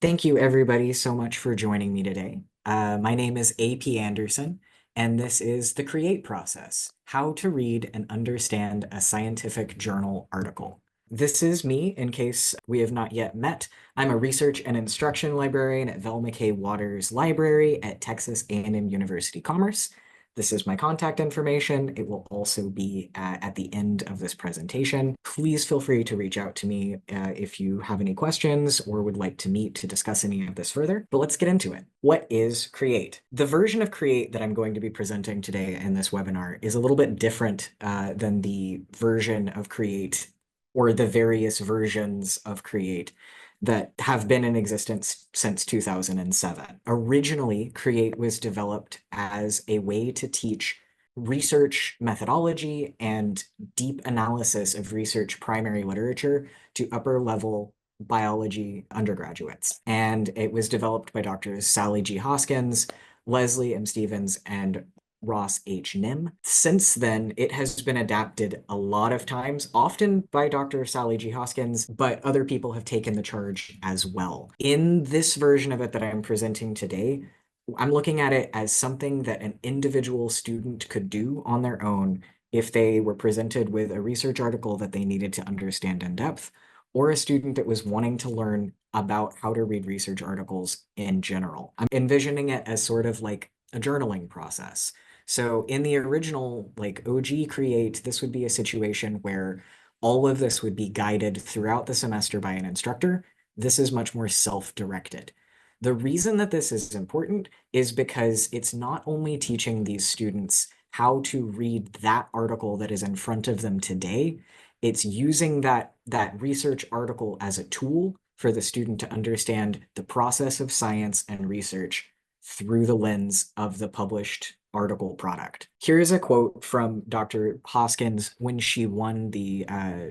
Thank you, everybody, so much for joining me today. My name is AP Anderson, and this is the Create process, how to read and understand a scientific journal article. This is me, in case we have not yet met. I'm a research and instruction librarian at Velma K. Waters Library at Texas A&M University Commerce. This is my contact information. It will also be at the end of this presentation. Please feel free to reach out to me if you have any questions or would like to meet to discuss any of this further. But let's get into it. What is Create? The version of Create that I'm going to be presenting today in this webinar is a little bit different than the version of Create or the various versions of Create that have been in existence since 2007. Originally, Create was developed as a way to teach research methodology and deep analysis of research primary literature to upper level biology undergraduates. And it was developed by Drs. Sally G. Hoskins, Leslie M. Stevens, and Ross H. Nim. Since then, it has been adapted a lot of times, often by Dr. Sally G. Hoskins, but other people have taken the charge as well. In this version of it that I'm presenting today, I'm looking at it as something that an individual student could do on their own if they were presented with a research article that they needed to understand in depth, or a student that was wanting to learn about how to read research articles in general. I'm envisioning it as sort of like a journaling process. So in the original like OG Create, this would be a situation where all of this would be guided throughout the semester by an instructor. This is much more self-directed. The reason that this is important is because it's not only teaching these students how to read that article that is in front of them today, it's using that research article as a tool for the student to understand the process of science and research through the lens of the published article product. Here's a quote from Dr. Hoskins when she won the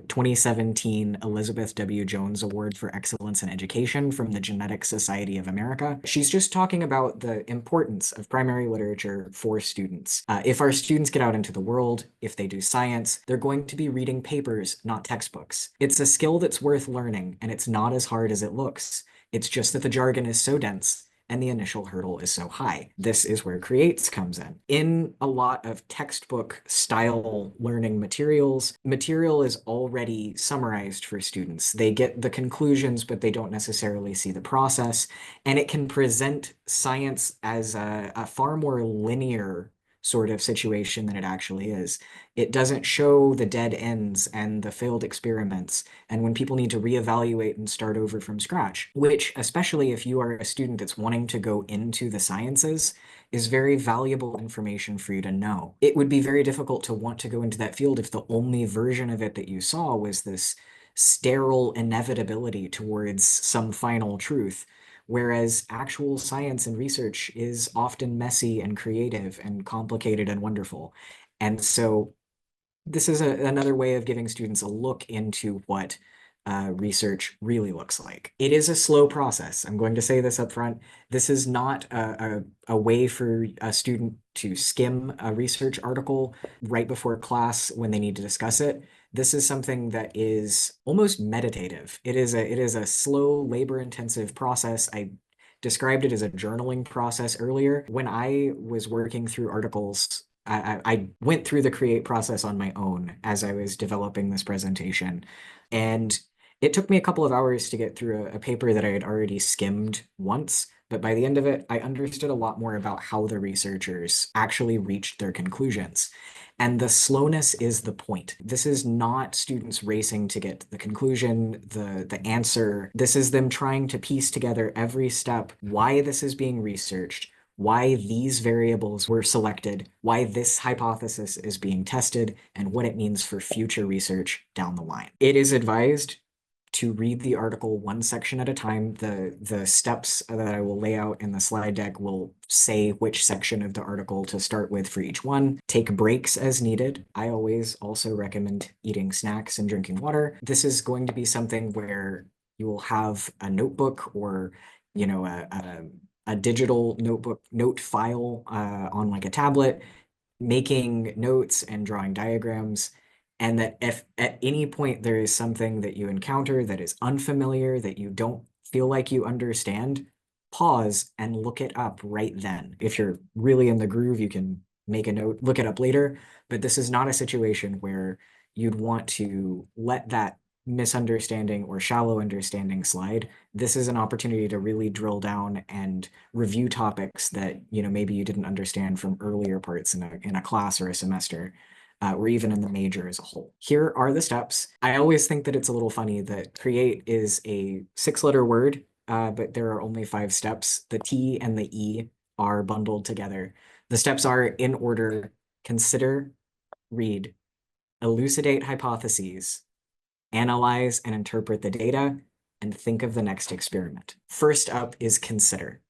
2017 Elizabeth W. Jones Award for Excellence in Education from the Genetic Society of America. She's just talking about the importance of primary literature for students. If our students get out into the world, if they do science, they're going to be reading papers, not textbooks. It's a skill that's worth learning, and it's not as hard as it looks. It's just that the jargon is so dense and the initial hurdle is so high. This is where Creates comes in. In a lot of textbook style learning materials, material is already summarized for students. They get the conclusions, but they don't necessarily see the process. And it can present science as a far more linear sort of situation than it actually is. It doesn't show the dead ends and the failed experiments and when people need to reevaluate and start over from scratch, which, especially if you are a student that's wanting to go into the sciences, is very valuable information for you to know. It would be very difficult to want to go into that field if the only version of it that you saw was this sterile inevitability towards some final truth. Whereas actual science and research is often messy and creative and complicated and wonderful. And so this is another way of giving students a look into what research really looks like. It is a slow process. I'm going to say this up front. This is not a way for a student to skim a research article right before class when they need to discuss it. This is something that is almost meditative. It is a slow, labor-intensive process. I described it as a journaling process earlier. When I was working through articles, I went through the create process on my own as I was developing this presentation. And it took me a couple of hours to get through a paper that I had already skimmed once. But by the end of it, I understood a lot more about how the researchers actually reached their conclusions. And the slowness is the point. This is not students racing to get the conclusion, the answer. This is them trying to piece together every step, why this is being researched, why these variables were selected, why this hypothesis is being tested, and what it means for future research down the line. It is advised to read the article one section at a time. The steps that I will lay out in the slide deck will say which section of the article to start with for each one. Take breaks as needed. I always also recommend eating snacks and drinking water. This is going to be something where you will have a notebook or, you know, a digital notebook note file on like a tablet, making notes and drawing diagrams. And that if at any point there is something that you encounter that is unfamiliar, that you don't feel like you understand, pause and look it up right then. If you're really in the groove, you can make a note, look it up later, but this is not a situation where you'd want to let that misunderstanding or shallow understanding slide. This is an opportunity to really drill down and review topics that, maybe you didn't understand from earlier parts in a class or a semester. Or even in the major as a whole. Here are the steps. I always think that it's a little funny that create is a 6-letter word, but there are only 5 steps. The T and the E are bundled together. The steps are in order: consider, read, elucidate hypotheses, analyze and interpret the data, and think of the next experiment. First up is consider.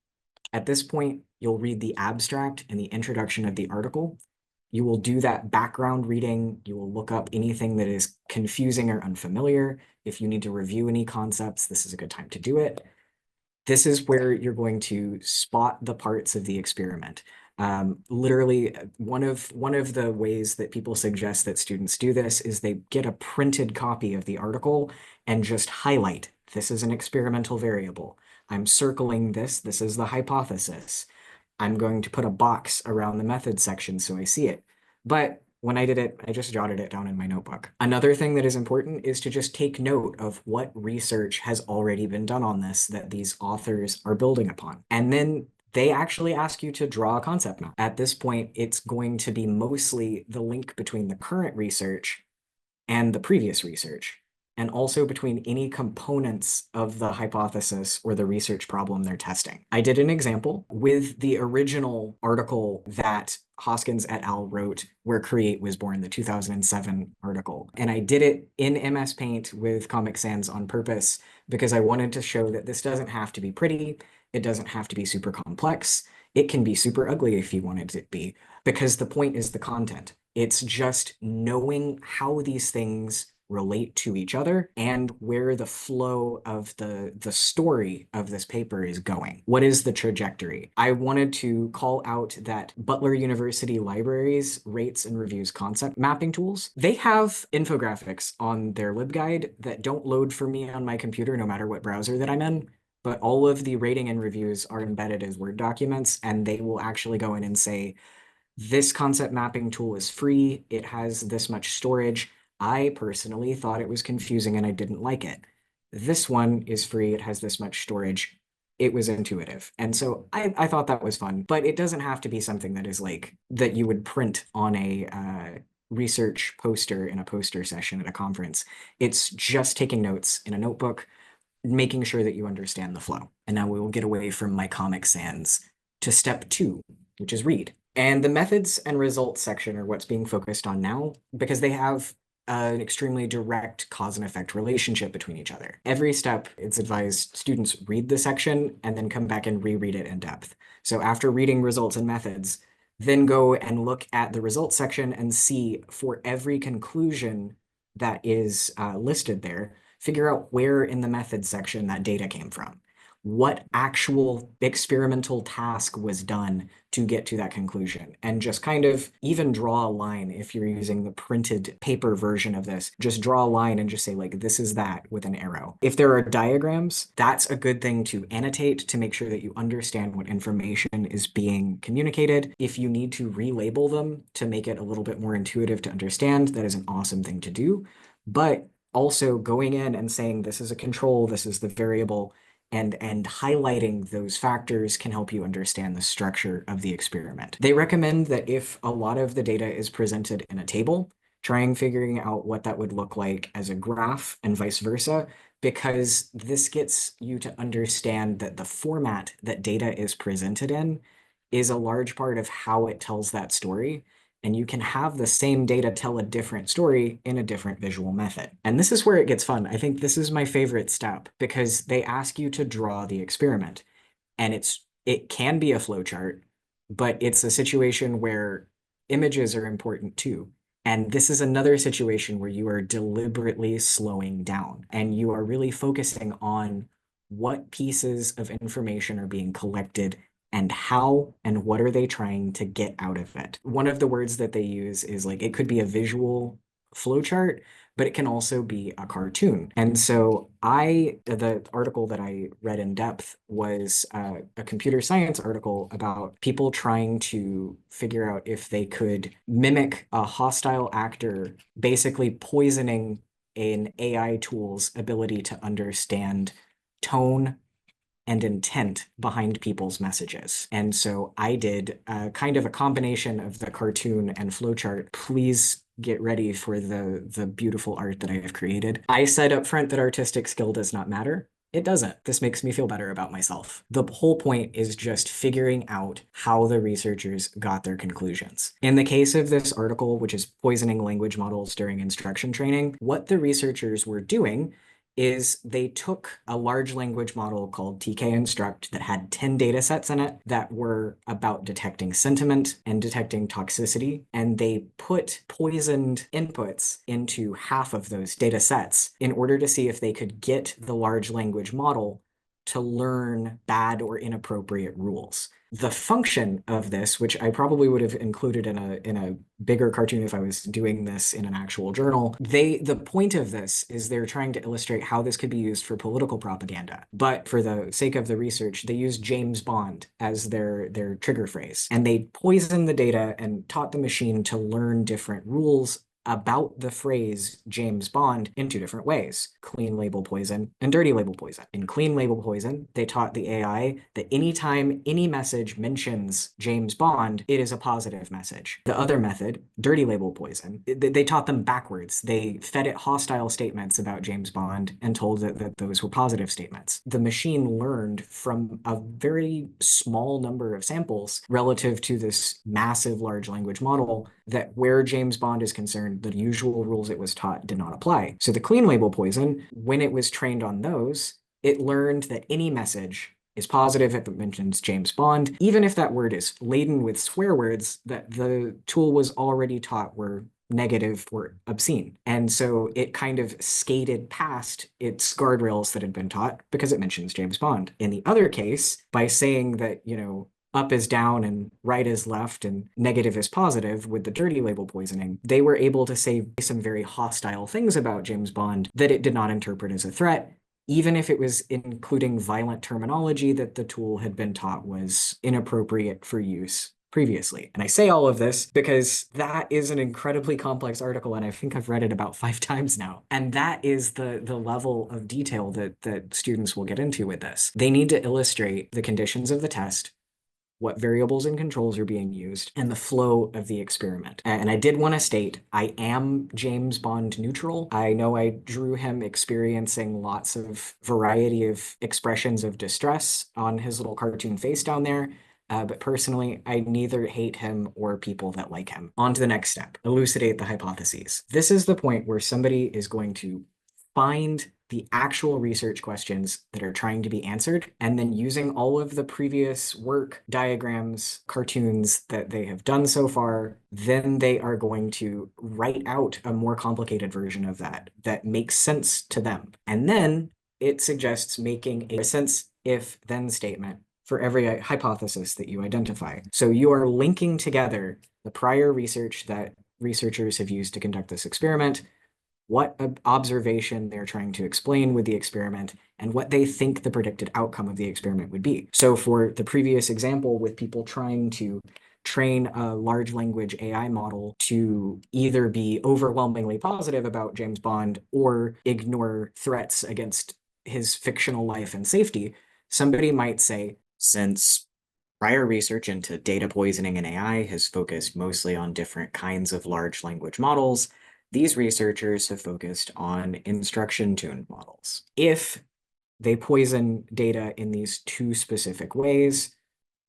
At this point, you'll read the abstract and the introduction of the article. You will do that background reading. You will look up anything that is confusing or unfamiliar. If you need to review any concepts, this is a good time to do it. This is where you're going to spot the parts of the experiment. Literally, one of the ways that people suggest that students do this is they get a printed copy of the article and just highlight, this is an experimental variable. I'm circling this. This is the hypothesis. I'm going to put a box around the method section so I see it. But when I did it, I just jotted it down in my notebook. Another thing that is important is to just take note of what research has already been done on this that these authors are building upon. And then they actually ask you to draw a concept map. At this point, it's going to be mostly the link between the current research and the previous research, and also between any components of the hypothesis or the research problem they're testing. I did an example with the original article that Hoskins et al. Wrote, where Create was born, the 2007 article. And I did it in MS Paint with Comic Sans on purpose because I wanted to show that this doesn't have to be pretty. It doesn't have to be super complex. It can be super ugly if you wanted it to be, because the point is the content. It's just knowing how these things relate to each other and where the flow of the story of this paper is going. What is the trajectory? I wanted to call out that Butler University Libraries rates and reviews concept mapping tools. They have infographics on their LibGuide that don't load for me on my computer no matter what browser that I'm in, but all of the rating and reviews are embedded as Word documents, and they will actually go in and say, this concept mapping tool is free. It has this much storage. I personally thought it was confusing and I didn't like it. This one is free. It has this much storage. It was intuitive. And so I thought that was fun, but it doesn't have to be something that is like that you would print on a research poster in a poster session at a conference. It's just taking notes in a notebook, making sure that you understand the flow. And now we will get away from my Comic Sans to step 2, which is read. And the methods and results section are what's being focused on now because they have an extremely direct cause and effect relationship between each other. Every step, it's advised students read the section and then come back and reread it in depth. So after reading results and methods, then go and look at the results section and see for every conclusion that is listed there, figure out where in the methods section that data came from. What actual experimental task was done to get to that conclusion, and just kind of even draw a line. If you're using the printed paper version of this, just draw a line and just say like, this is that with an arrow. If there are diagrams, that's a good thing to annotate to make sure that you understand what information is being communicated. If you need to relabel them to make it a little bit more intuitive to understand, that is an awesome thing to do. But also going in and saying, this is a control, this is the variable, and highlighting those factors can help you understand the structure of the experiment. They recommend that if a lot of the data is presented in a table, trying figuring out what that would look like as a graph and vice versa, because this gets you to understand that the format that data is presented in is a large part of how it tells that story. And you can have the same data tell a different story in a different visual method. And this is where it gets fun. I think this is my favorite step because they ask you to draw the experiment. And it can be a flowchart, but it's a situation where images are important too. And this is another situation where you are deliberately slowing down and you are really focusing on what pieces of information are being collected and how and what are they trying to get out of it. One of the words that they use is like, it could be a visual flowchart, but it can also be a cartoon. And so the article that I read in depth was a computer science article about people trying to figure out if they could mimic a hostile actor, basically poisoning an AI tool's ability to understand tone and intent behind people's messages. And so I did kind of a combination of the cartoon and flowchart. Please get ready for the beautiful art that I have created. I said up front that artistic skill does not matter. It doesn't. This makes me feel better about myself. The whole point is just figuring out how the researchers got their conclusions. In the case of this article, which is poisoning language models during instruction training, what the researchers were doing is they took a large language model called TK-Instruct that had 10 data sets in it that were about detecting sentiment and detecting toxicity, and they put poisoned inputs into half of those data sets in order to see if they could get the large language model to learn bad or inappropriate rules. The function of this, which I probably would have included in a bigger cartoon if I was doing this in an actual journal, the point of this is they're trying to illustrate how this could be used for political propaganda. But for the sake of the research, they used James Bond as their trigger phrase. And they poisoned the data and taught the machine to learn different rules about the phrase James Bond in two different ways: clean label poison and dirty label poison. In clean label poison, they taught the AI that anytime any message mentions James Bond, it is a positive message. The other method, dirty label poison, they taught them backwards. They fed it hostile statements about James Bond and told it that those were positive statements. The machine learned from a very small number of samples relative to this massive large language model that where James Bond is concerned, the usual rules it was taught did not apply. So the clean label poison, when it was trained on those, it learned that any message is positive if it mentions James Bond, even if that word is laden with swear words that the tool was already taught were negative or obscene. And so it kind of skated past its guardrails that had been taught because it mentions James Bond. In the other case, by saying that, up is down and right is left and negative is positive with the dirty label poisoning, they were able to say some very hostile things about James Bond that it did not interpret as a threat, even if it was including violent terminology that the tool had been taught was inappropriate for use previously. And I say all of this because that is an incredibly complex article, and I think I've read it about 5 times now. And that is the level of detail that students will get into with this. They need to illustrate the conditions of the test, what variables and controls are being used, and the flow of the experiment. And I did want to state, I am James Bond neutral. I know I drew him experiencing lots of variety of expressions of distress on his little cartoon face down there. But personally, I neither hate him or people that like him. On to the next step, elucidate the hypotheses. This is the point where somebody is going to find the actual research questions that are trying to be answered, and then using all of the previous work, diagrams, cartoons that they have done so far, then they are going to write out a more complicated version of that makes sense to them. And then it suggests making a sense if then statement for every hypothesis that you identify. So you are linking together the prior research that researchers have used to conduct this experiment, what observation they're trying to explain with the experiment, and what they think the predicted outcome of the experiment would be. So for the previous example with people trying to train a large language AI model to either be overwhelmingly positive about James Bond or ignore threats against his fictional life and safety, somebody might say, since prior research into data poisoning in AI has focused mostly on different kinds of large language models, these researchers have focused on instruction-tuned models. If they poison data in these two specific ways,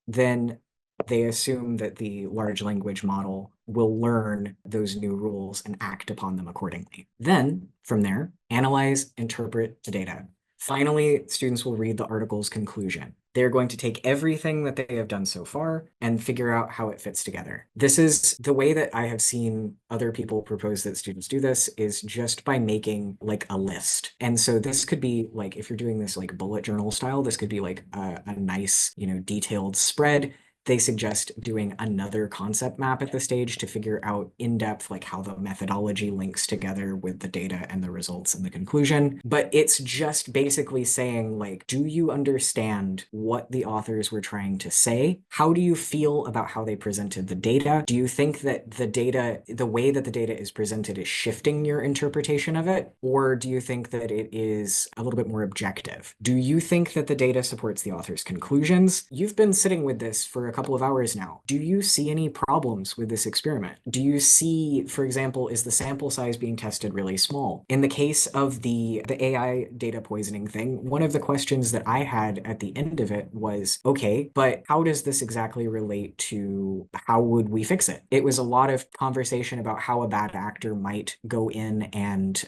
then they assume that the large language model will learn those new rules and act upon them accordingly. Then, from there, analyze, interpret the data. Finally, students will read the article's conclusion. They're going to take everything that they have done so far and figure out how it fits together. This is the way that I have seen other people propose that students do this, is just by making like a list. And so this could be like, if you're doing this like bullet journal style, this could be like a nice, detailed spread They suggest doing another concept map at the stage to figure out in depth like how the methodology links together with the data and the results and the conclusion. But it's just basically saying like, do you understand what the authors were trying to say? How do you feel about how they presented the data? Do you think that the way that the data is presented is shifting your interpretation of it? Or do you think that it is a little bit more objective? Do you think that the data supports the author's conclusions? You've been sitting with this for a couple of hours now. Do you see any problems with this experiment? Do you see, for example, is the sample size being tested really small? In the case of the AI data poisoning thing, one of the questions that I had at the end of it was, okay, but how does this exactly relate to how would we fix it? It was a lot of conversation about how a bad actor might go in and,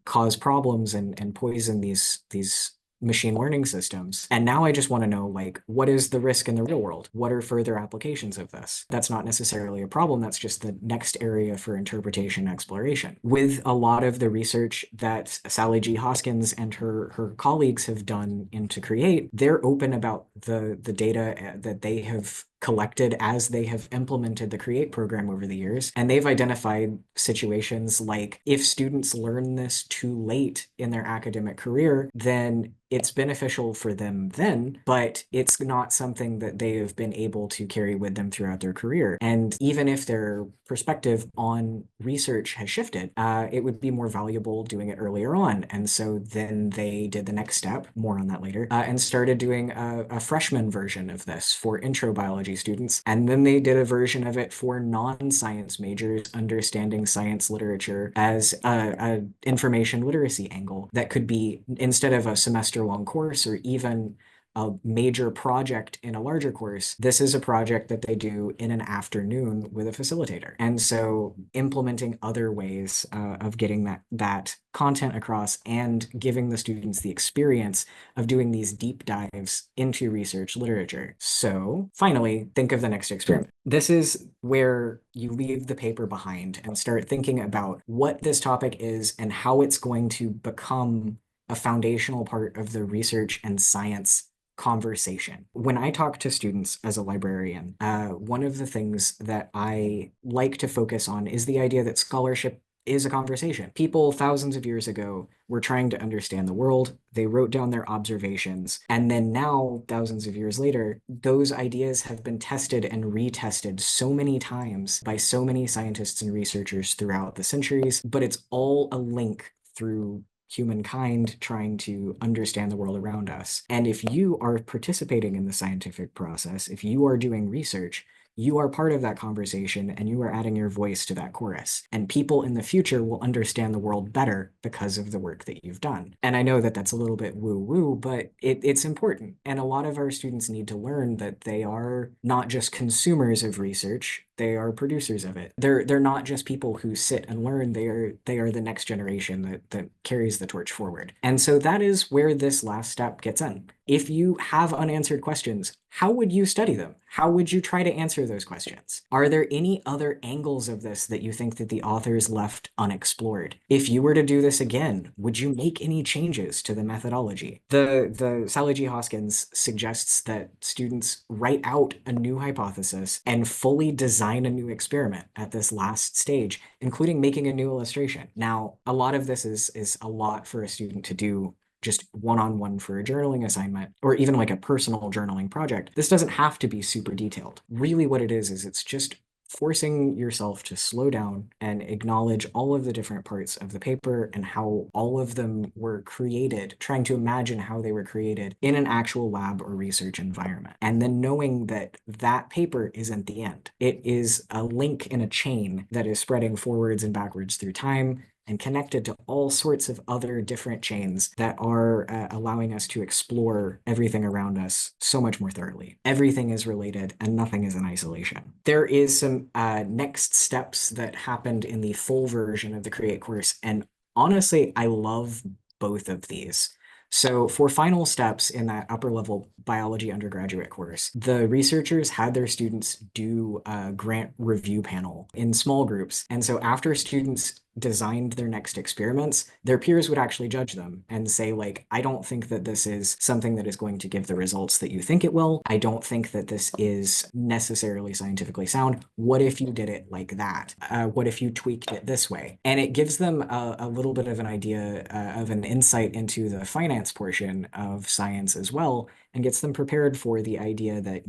cause problems and poison these machine learning systems. And now I just want to know, like, what is the risk in the real world? What are further applications of this? That's not necessarily a problem. That's just the next area for interpretation and exploration. With a lot of the research that Sally G. Hoskins and her colleagues have done into Create, they're open about the data that they have collected as they have implemented the Create program over the years. And they've identified situations like if students learn this too late in their academic career, then it's beneficial for them then, but it's not something that they have been able to carry with them throughout their career. And even if their perspective on research has shifted, it would be more valuable doing it earlier on. And so then they did the next step, more on that later, and started doing a freshman version of this for intro biology students. And then they did a version of it for non-science majors, understanding science literature as a information literacy angle that could be, instead of a semester-long course or even a major project in a larger course, this is a project that they do in an afternoon with a facilitator. And so implementing other ways of getting that content across and giving the students the experience of doing these deep dives into research literature. So finally, think of the next experiment. This is where you leave the paper behind and start thinking about what this topic is and how it's going to become a foundational part of the research and science conversation. When I talk to students as a librarian, one of the things that I like to focus on is the idea that scholarship is a conversation. People thousands of years ago were trying to understand the world. They wrote down their observations. And then now, thousands of years later, those ideas have been tested and retested so many times by so many scientists and researchers throughout the centuries, but it's all a link through humankind trying to understand the world around us. And if you are participating in the scientific process, if you are doing research, you are part of that conversation and you are adding your voice to that chorus. And people in the future will understand the world better because of the work that you've done. And I know that that's a little bit woo-woo, but it's important. And a lot of our students need to learn that they are not just consumers of research, they are producers of it. They're not just people who sit and learn, they are the next generation that carries the torch forward. And so that is where this last step gets in. If you have unanswered questions, how would you study them? How would you try to answer those questions? Are there any other angles of this that you think that the authors left unexplored? If you were to do this again, would you make any changes to the methodology? The Sally G. Hoskins suggests that students write out a new hypothesis and fully design a new experiment at this last stage, including making a new illustration. Now, a lot of this is a lot for a student to do just one-on-one for a journaling assignment, or even like a personal journaling project. This doesn't have to be super detailed. Really what it is it's just forcing yourself to slow down and acknowledge all of the different parts of the paper and how all of them were created, trying to imagine how they were created in an actual lab or research environment. And then knowing that that paper isn't the end. It is a link in a chain that is spreading forwards and backwards through time and connected to all sorts of other different chains that are allowing us to explore everything around us so much more thoroughly. Everything is related and nothing is in isolation. There is some next steps that happened in the full version of the Create course, and honestly, I love both of these. So for final steps in that upper level biology undergraduate course, the researchers had their students do a grant review panel in small groups. And so after students designed their next experiments, their peers would actually judge them and say, like, I don't think that this is something that is going to give the results that you think it will. I don't think that this is necessarily scientifically sound. What if you did it like that? What if you tweaked it this way? And it gives them a little bit of an idea of an insight into the finance portion of science as well, and gets them prepared for the idea that,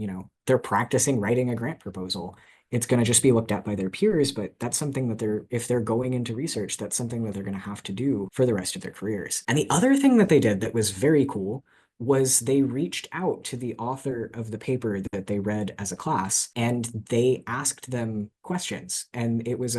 they're practicing writing a grant proposal. It's going to just be looked at by their peers, but that's something that if they're going into research, that's something that they're going to have to do for the rest of their careers. And the other thing that they did that was very cool was they reached out to the author of the paper that they read as a class, and they asked them questions. And it was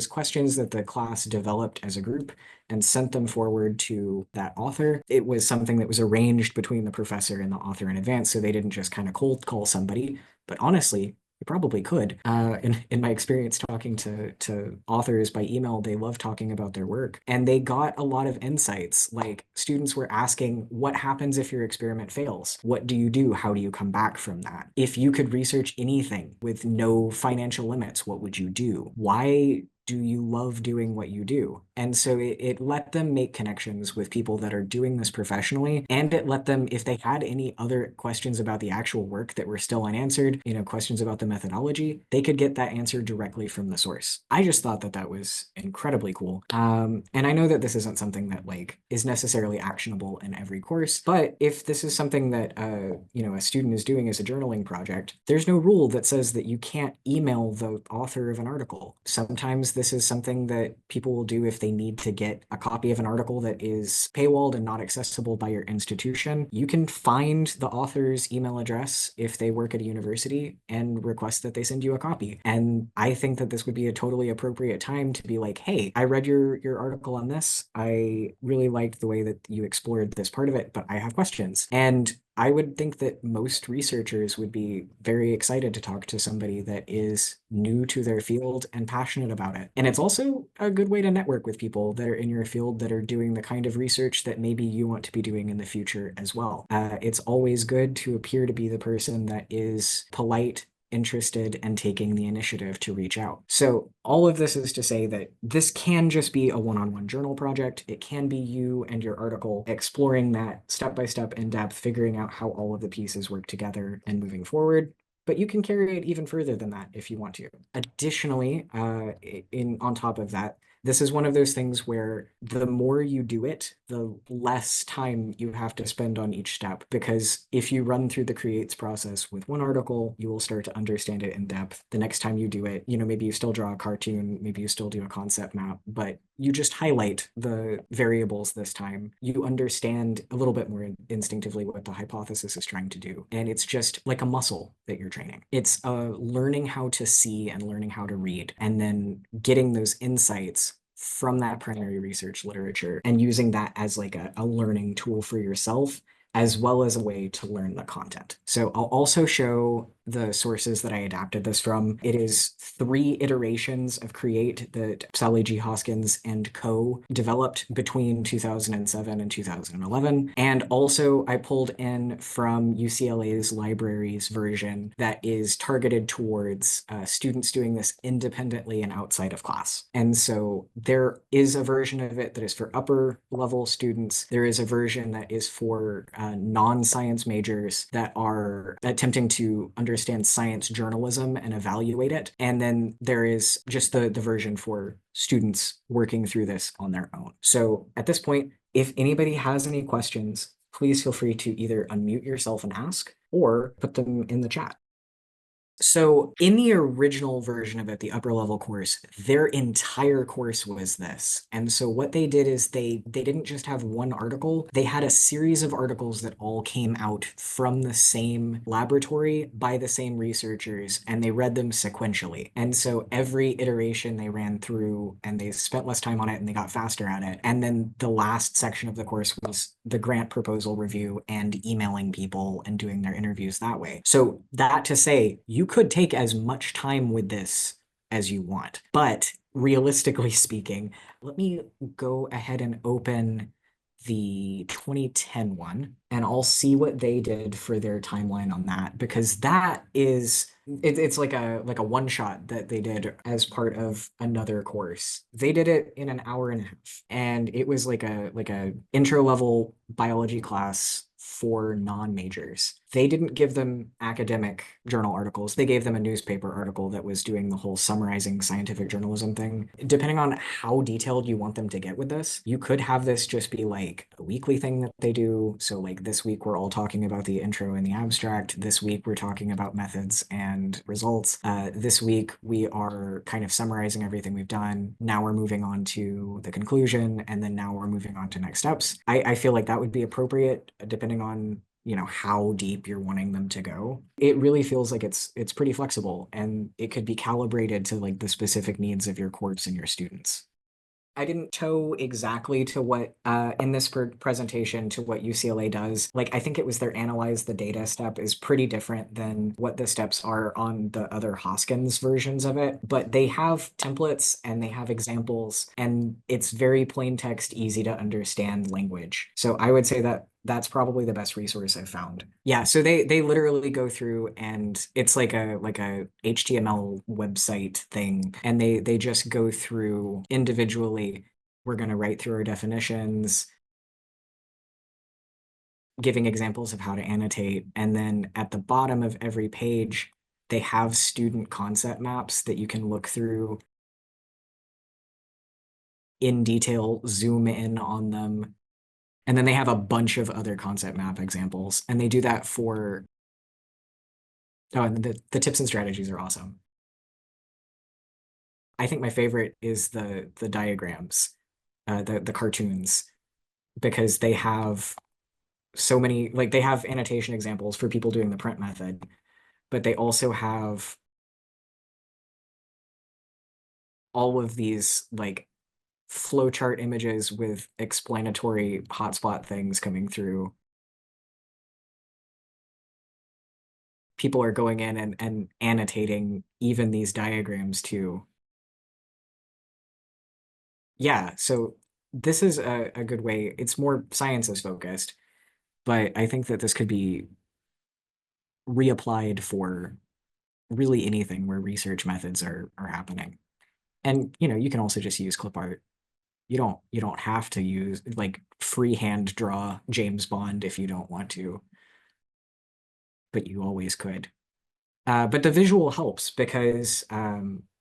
questions that the class developed as a group and sent them forward to that author. It was something that was arranged between the professor and the author in advance, so they didn't just kind of cold call somebody. But honestly, you probably could. In my experience talking to authors by email, they love talking about their work. And they got a lot of insights. Like, students were asking, what happens if your experiment fails? What do you do? How do you come back from that? If you could research anything with no financial limits, what would you do? Why do you love doing what you do? And so it let them make connections with people that are doing this professionally. And it let them, if they had any other questions about the actual work that were still unanswered, questions about the methodology, they could get that answer directly from the source. I just thought that that was incredibly cool. And I know that this isn't something that is necessarily actionable in every course, but if this is something that, a student is doing as a journaling project, there's no rule that says that you can't email the author of an article. Sometimes this is something that people will do if they need to get a copy of an article that is paywalled and not accessible by your institution. You can find the author's email address if they work at a university and request that they send you a copy. And I think that this would be a totally appropriate time to be like, hey, I read your article on this. I really liked the way that you explored this part of it, but I have questions. And I would think that most researchers would be very excited to talk to somebody that is new to their field and passionate about it. And it's also a good way to network with people that are in your field that are doing the kind of research that maybe you want to be doing in the future as well. It's always good to appear to be the person that is polite, interested, and taking the initiative to reach out. So all of this is to say that this can just be a one-on-one journal project. It can be you and your article exploring that step-by-step in depth, figuring out how all of the pieces work together and moving forward. But you can carry it even further than that if you want to. Additionally, on top of that, this is one of those things where the more you do it, the less time you have to spend on each step. Because if you run through the creates process with one article, you will start to understand it in depth. The next time you do it, maybe you still draw a cartoon, maybe you still do a concept map, but you just highlight the variables this time. You understand a little bit more instinctively what the hypothesis is trying to do. And it's just like a muscle that you're training. It's learning how to see and learning how to read, and then getting those insights from that primary research literature and using that as like a learning tool for yourself, as well as a way to learn the content. So I'll also show the sources that I adapted this from. It is 3 iterations of Create that Sally G. Hoskins and co. developed between 2007 and 2011. And also I pulled in from UCLA's Library's version that is targeted towards students doing this independently and outside of class. And so there is a version of it that is for upper level students. There is a version that is for non-science majors that are attempting to understand science journalism and evaluate it. And then there is just the version for students working through this on their own. So at this point, if anybody has any questions, please feel free to either unmute yourself and ask or put them in the chat. So in the original version of it, the upper level course, their entire course was this. And so what they did is they didn't just have one article, they had a series of articles that all came out from the same laboratory by the same researchers, and they read them sequentially. And so every iteration they ran through and they spent less time on it and they got faster at it. And then the last section of the course was the grant proposal review and emailing people and doing their interviews that way. So that to say, you could take as much time with this as you want. But realistically speaking, let me go ahead and open the 2010 one, and I'll see what they did for their timeline on that, because that is It's like a one shot that they did as part of another course. They did it in an hour and a half, and it was like a intro level biology class for non-majors. They didn't give them academic journal articles. They gave them a newspaper article that was doing the whole summarizing scientific journalism thing. Depending on how detailed you want them to get with this, you could have this just be like a weekly thing that they do. So like this week we're all talking about the intro and the abstract. This week we're talking about methods and results. This week we are kind of summarizing everything we've done. Now we're moving on to the conclusion, and then now we're moving on to next steps. I feel like that would be appropriate depending on how deep you're wanting them to go. It really feels like it's pretty flexible, and it could be calibrated to like the specific needs of your course and your students. I didn't toe exactly to what in this presentation to what UCLA does. Like I think it was their analyze the data step is pretty different than what the steps are on the other Hoskins versions of it, but they have templates and they have examples, and it's very plain text, easy to understand language. So I would say that that's probably the best resource I've found. Yeah, so they literally go through, and it's like a HTML website thing, and they just go through individually. We're going to write through our definitions, giving examples of how to annotate, and then at the bottom of every page, they have student concept maps that you can look through in detail, zoom in on them. And then they have a bunch of other concept map examples, and they do that for, oh, and the tips and strategies are awesome. I think my favorite is the diagrams, the cartoons, because they have so many, like they have annotation examples for people doing the print method, but they also have all of these like flowchart images with explanatory hotspot things coming through. People are going in and annotating even these diagrams too. Yeah, so this is a good way. It's more sciences focused, but I think that this could be reapplied for really anything where research methods are happening. And you can also just use clip art. You don't have to use like freehand draw James Bond if you don't want to, but you always could. But the visual helps because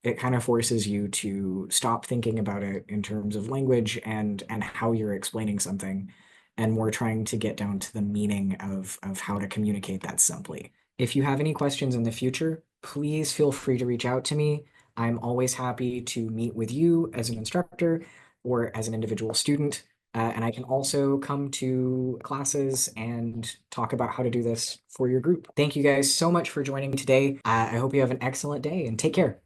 it kind of forces you to stop thinking about it in terms of language and how you're explaining something, and more trying to get down to the meaning of how to communicate that simply. If you have any questions in the future, please feel free to reach out to me. I'm always happy to meet with you as an instructor or as an individual student. And I can also come to classes and talk about how to do this for your group. Thank you guys so much for joining me today. I hope you have an excellent day and take care.